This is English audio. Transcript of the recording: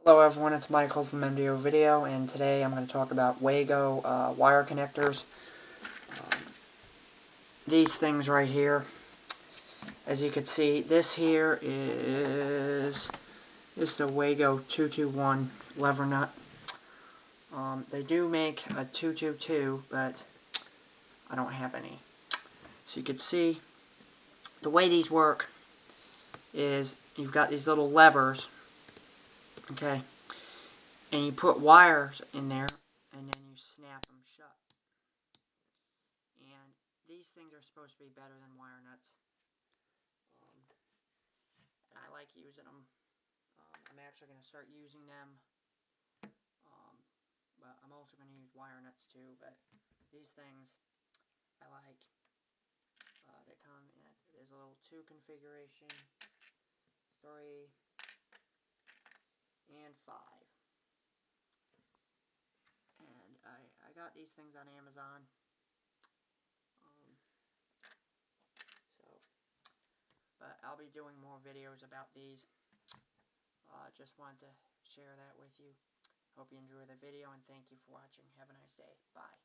Hello everyone, it's Michael from MDO Video, and today I'm going to talk about wago wire connectors. These things right here, as you can see, this here is the wago 221 lever nut. They do make a 222, but I don't have any. So you can see the way these work is you've got these little levers, okay, and you put wires in there and then you snap them shut. And these things are supposed to be better than wire nuts. And I like using them. I'm actually going to start using them. But I'm also going to use wire nuts too. But these things I like. They come in, there's a little 2 configuration, 3, and 5. And I got these things on Amazon. But I'll be doing more videos about these. Just wanted to share that with you. Hope you enjoy the video, and thank you for watching. Have a nice day. Bye.